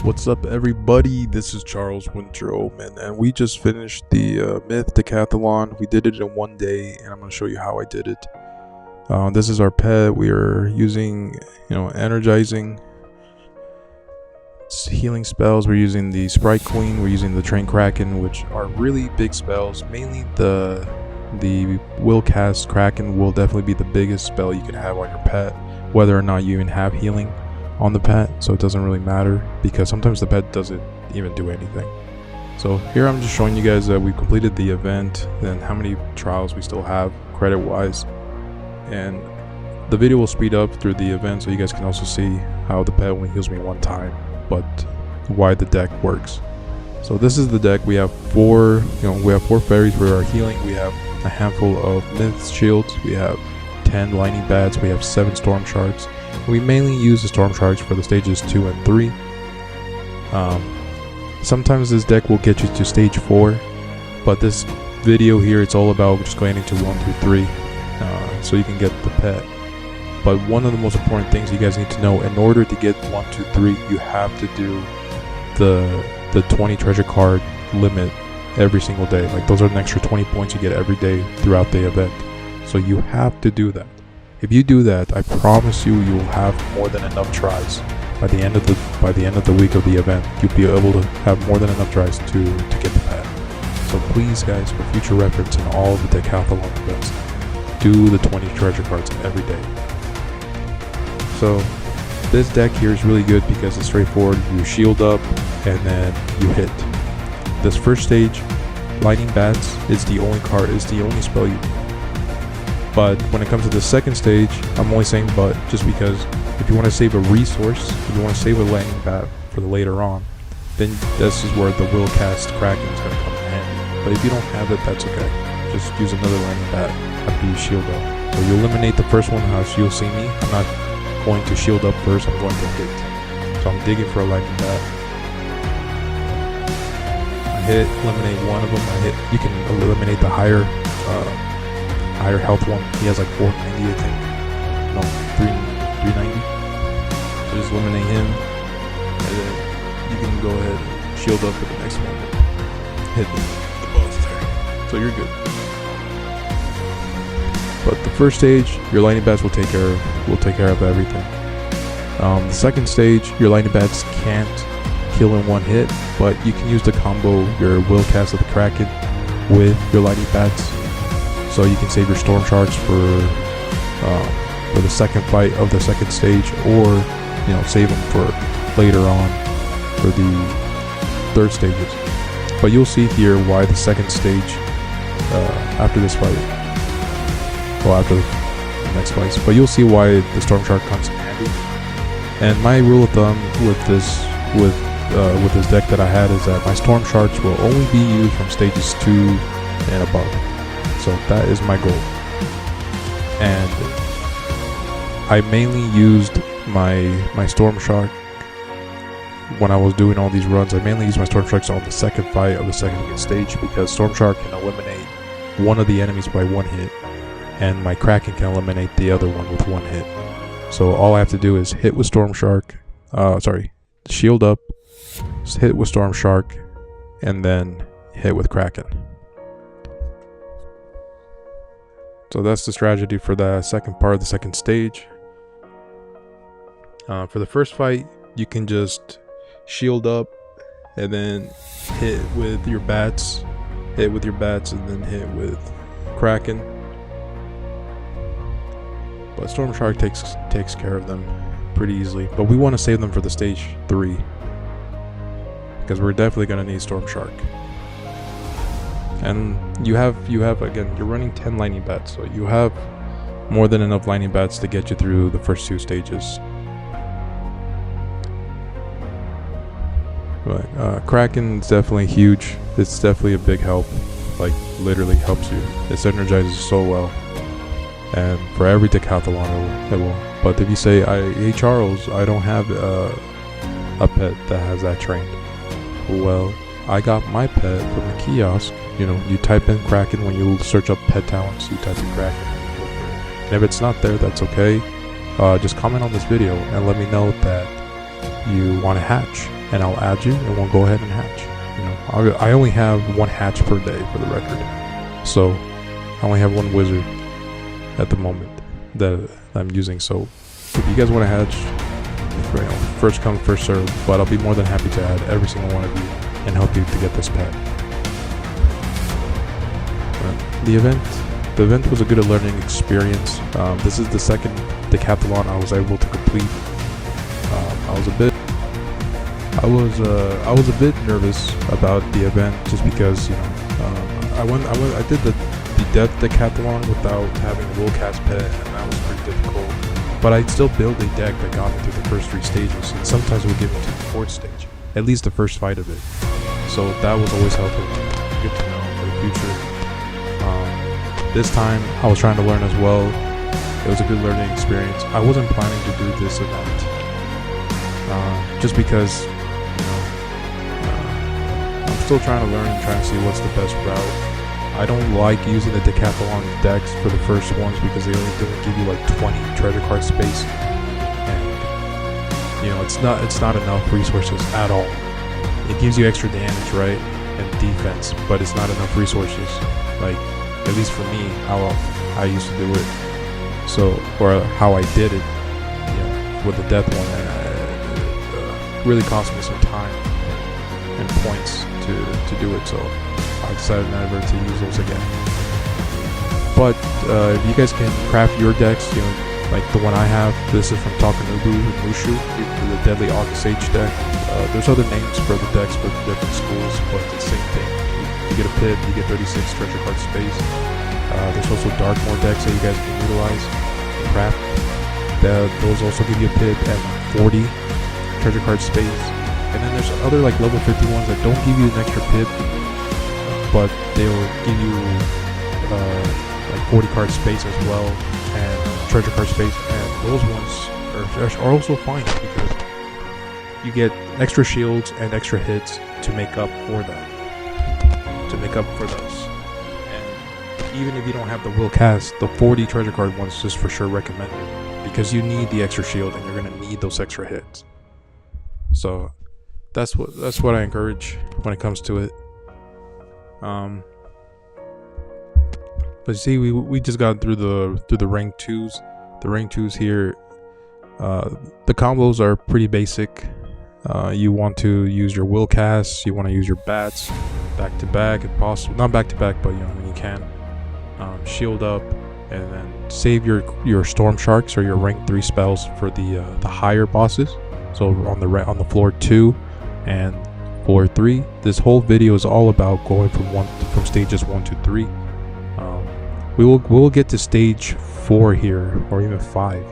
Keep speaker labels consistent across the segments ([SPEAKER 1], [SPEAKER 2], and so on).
[SPEAKER 1] What's up, everybody? This is Charles Wizard101, and we just finished the Myth Deckatholon. We did it in one day, and I'm going to show you how I did it. This is our pet. We are using, energizing healing spells. We're using the Sprite Queen. We're using the Train Kraken, which are really big spells. Mainly the Will Cast Kraken will definitely be the biggest spell you can have on your pet, whether or not you even have healing on the pet, so it doesn't really matter because sometimes the pet doesn't even do anything. So here I'm just showing you guys that we've completed the event and how many trials we still have credit wise, and the video will speed up through the event so you guys can also see how the pet only heals me one time, but why the deck works. So this is the deck. We have four fairies for our healing. We have a handful of myth shields. We have 10 lightning bats. We have 7 storm sharks. We mainly use the storm sharks for the stages 2 and 3. Sometimes this deck will get you to stage 4, but this video here, it's all about just going into 1 through 3, so you can get the pet. But one of the most important things you guys need to know, in order to get 1, 2, 3, you have to do the 20 treasure card limit every single day. Like, those are an extra 20 points you get every day throughout the event, so you have to do that. If you do that, I promise you will have more than enough tries by the end of the week of the event. You'll be able to have more than enough tries to get the pet. So please, guys, for future reference in all the Deckatholon events, do the 20 treasure cards every day. So this deck here is really good because it's straightforward. You shield up and then you hit. This first stage, Lightning Bats is the only spell you need. But when it comes to the second stage, I'm only saying but just because if you want to save a resource, if you want to save a lightning bat for the later on, then this is where the Will Cast Kraken is going to come in handy. But if you don't have it, that's okay. Just use another lightning bat after you shield up. So you eliminate the first one, as you'll see me. I'm not going to shield up first, I'm going to hit. So I'm digging for a lightning bat. I hit, eliminate one of them. You can eliminate the higher health one. He has like 490, I think. No, 390. So just eliminate him, and then you can go ahead and shield up with the next one. Hit the both there. So you're good. But the first stage, your lightning bats will take care of everything. The second stage, your lightning bats can't kill in one hit, but you can use the combo your Will Cast of the Kraken with your lightning bats. So you can save your storm sharks for the second fight of the second stage, or save them for later on for the third stages. But you'll see here why the second stage after this fight, well, after the next fight. But you'll see why the storm shark comes in handy. And my rule of thumb with this deck that I had is that my storm sharks will only be used from stages 2 and above. So that is my goal. And I mainly used my Storm Shark when I was doing all these runs. I mainly used my Storm Sharks on the second fight of the second stage because Storm Shark can eliminate one of the enemies by one hit, and my Kraken can eliminate the other one with one hit. So all I have to do is hit with Storm Shark, shield up, hit with Storm Shark, and then hit with Kraken. So that's the strategy for the second part of the second stage. For the first fight, you can just shield up and then hit with your bats, and then hit with Kraken. But Storm Shark takes care of them pretty easily. But we want to save them for the stage 3 because we're definitely going to need Storm Shark. And you have again, you're running 10 lightning bats, so you have more than enough lightning bats to get you through the first 2 stages. But Kraken is definitely huge. It's definitely a big help. Like, literally helps you. It energizes so well. And for every Deckatholon it will. But if you say, hey Charles, I don't have a pet that has that trained. Well, I got my pet from the kiosk. You type in Kraken when you search up pet talents. You type in Kraken, and if it's not there, that's okay. Just comment on this video and let me know that you want to hatch, and I'll add you, and we'll go ahead and hatch. I only have one hatch per day for the record, so I only have one wizard at the moment that I'm using. So if you guys want to hatch, first come, first serve. But I'll be more than happy to add every single one of you and help you to get this pet. The event was a good learning experience. This is the second Deckatholon I was able to complete. I was a bit nervous about the event just because I did the Deckatholon without having a Willcast pet, and that was pretty difficult. But I'd still build a deck that got me through the first 3 stages, and sometimes it would get me to the 4th stage, at least the first fight of it. So that was always helpful. Good to know for the future. This time I was trying to learn as well. It was a good learning experience. I wasn't planning to do this event just because I'm still trying to learn and trying to see what's the best route. I don't like using the Deckatholon decks for the first ones because they only give you like 20 treasure card space, and it's not enough resources at all. It gives you extra damage, right, and defense, but it's not enough resources. Like, at least for me, how I used to do it. So, or how I did it, with the death one, it really cost me some time and points to do it. So I decided never to use those again. But if you guys can craft your decks, like the one I have, this is from Takanubu and Mushu, the Deadly August H deck. There's other names for the decks for the different schools, but it's the same thing. You get a pit, you get 36 treasure card space. There's also Darkmoor decks that you guys can utilize and craft. Those also give you a pit and 40 treasure card space. And then there's other like level 50 ones that don't give you an extra pit, but they'll give you like 40 card space as well, and treasure card space. And those ones are also fine because you get extra shields and extra hits to make up for them. Those. And even if you don't have the will cast, the 40 treasure card ones is for sure recommended because you need the extra shield and you're gonna need those extra hits. So that's what I encourage when it comes to it. But see, we just got through the rank 2s. The rank 2s here, the combos are pretty basic. You want to use your will casts, you want to use your bats back to back if possible, not back to back, but when you can, shield up, and then save your storm sharks or your rank 3 spells for the higher bosses. So on the floor 2 and floor 3, this whole video is all about going from stages 1 to 3. We will get to stage 4 here, or even 5,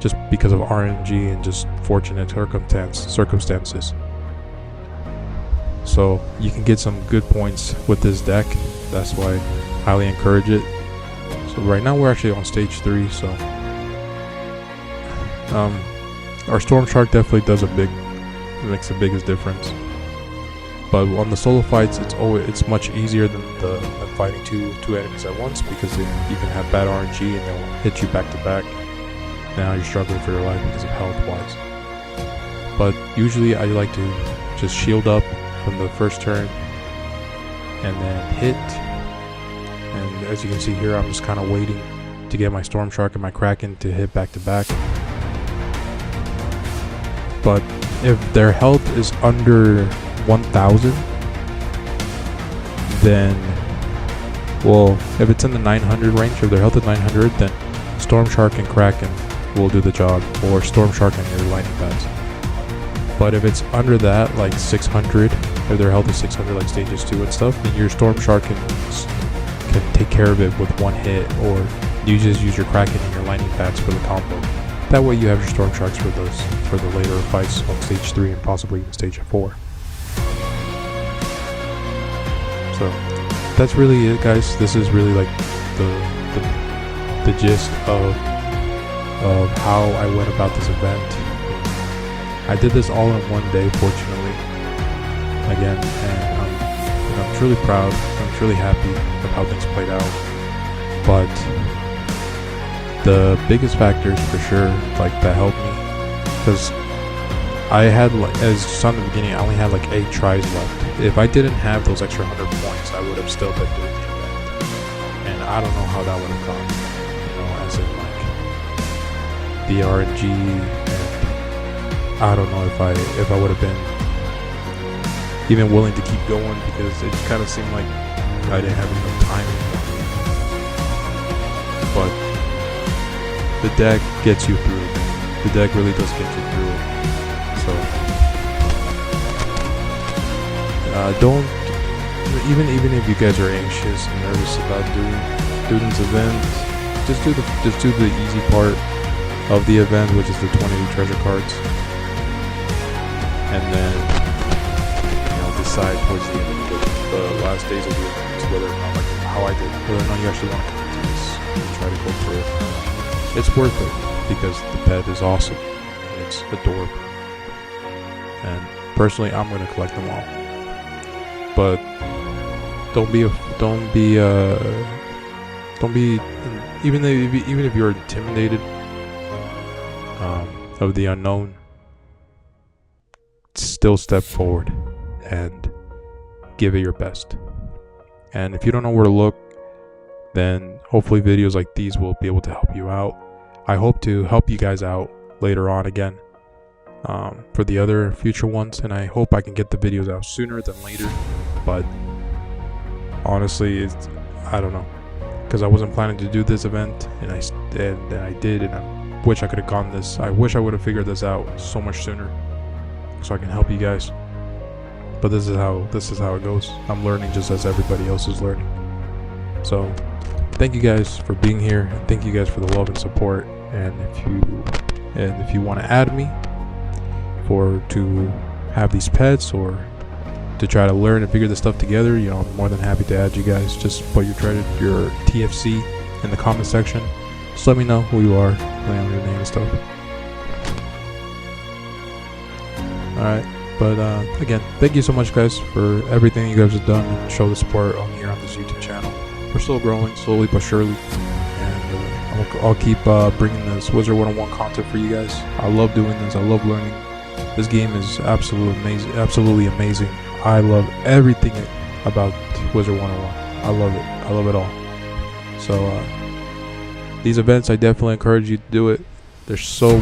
[SPEAKER 1] just because of RNG and just fortunate circumstances. So you can get some good points with this deck. That's why I highly encourage it. So right now we're actually on stage 3. So our Storm Shark definitely makes the biggest difference. But on the solo fights, it's much easier than fighting two enemies at once, because you can have bad RNG and they'll hit you back to back. Now you're struggling for your life because of health wise. But usually I like to just shield up from the first turn and then hit. And as you can see here, I'm just kind of waiting to get my Storm Shark and my Kraken to hit back to back. But if their health is under 1000, then, well, if it's in the 900 range, if their health is 900, then Storm Shark and Kraken will do the job, or Storm Shark and your lightning pads. But if it's under that, like 600, if their health is 600, like stages 2 and stuff, then your Storm Shark can take care of it with one hit, or you just use your Kraken and your lightning pads for the combo. That way you have your Storm Sharks for the later fights on stage 3 and possibly even stage 4. So that's really it, guys. This is really like the gist of how I went about this event. I did this all in one day, fortunately, again, and I'm truly proud. I'm truly happy with how things played out. But the biggest factors for sure, like, that helped me, because I had, like, as on the beginning, I only had like 8 tries left. If I didn't have those extra 100 points, I would have still been doing the event. And I don't know how that would have gone. You know, as in like the RNG, and I don't know if I would have been even willing to keep going, because it kind of seemed like I didn't have enough time anymore. But the deck gets you through. The deck really does get you through it. So don't, even if you guys are anxious and nervous about doing this event, just do the easy part of the event, which is the 20 treasure cards, and then decide towards the end of the last days of the event whether or not, like how I did, whether or not you actually want to come to this and try to go for it. It's worth it because the pet is awesome. It's adorable. And personally, I'm going to collect them all. But don't be even if you're intimidated of the unknown, still step forward and give it your best. And if you don't know where to look, then hopefully videos like these will be able to help you out. I hope to help you guys out later on again for the other future ones, and I hope I can get the videos out sooner than later. But honestly, I don't know, because I wasn't planning to do this event, and I did, and I wish I could have gone this. I wish I would have figured this out so much sooner, so I can help you guys. But this is how it goes. I'm learning just as everybody else is learning. So thank you guys for being here, and thank you guys for the love and support. And if you want to add me to have these pets, or to try to learn and figure this stuff together, you know, I'm more than happy to add you guys. Just put your TFC in the comment section. Just let me know who you are, let me know your name and stuff. Alright, but again, thank you so much, guys, for everything you guys have done and show the support on this YouTube channel. We're still growing, slowly but surely, and I'll keep bringing this Wizard101 content for you guys. I love doing this. I love learning. This game is absolutely amazing. I love everything about Wizard101. I love it. I love it all. So these events, I definitely encourage you to do it. They're so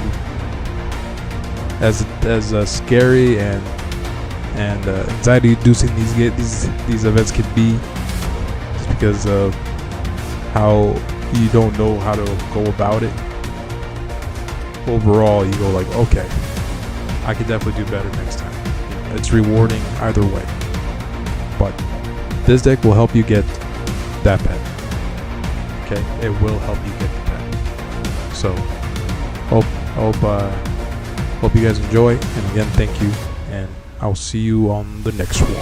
[SPEAKER 1] as scary and anxiety-inducing these events can be, just because of how you don't know how to go about it. Overall, you go like, okay, I could definitely do better next time. You know, it's rewarding either way. But this deck will help you get that pet. Okay, it will help you get the pet. So hope you guys enjoy, and again, thank you, and I'll see you on the next one.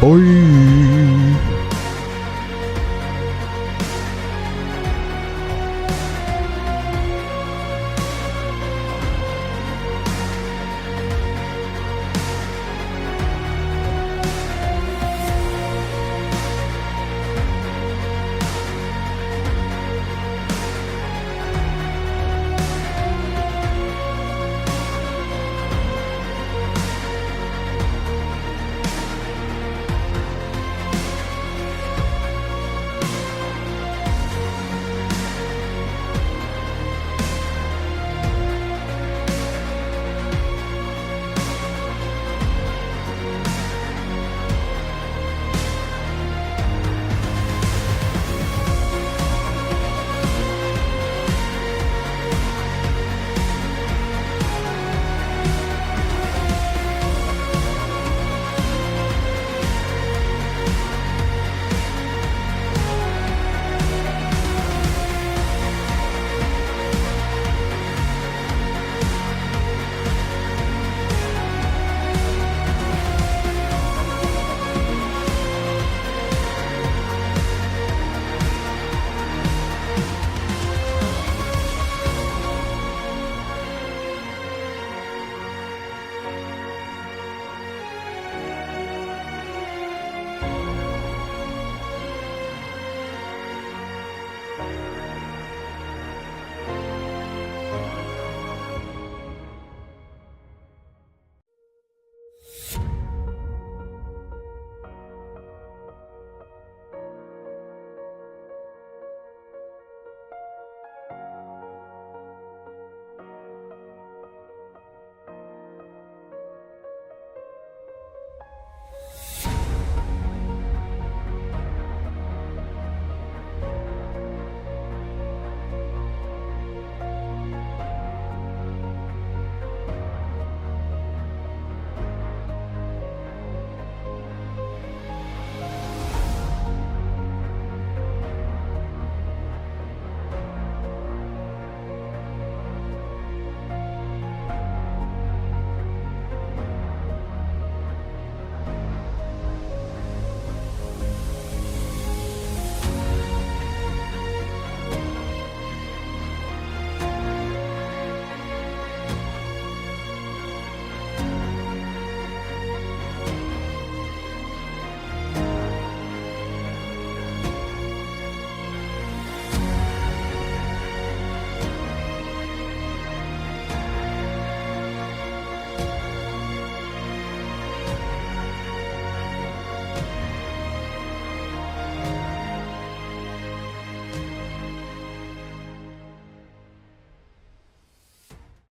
[SPEAKER 1] Bye.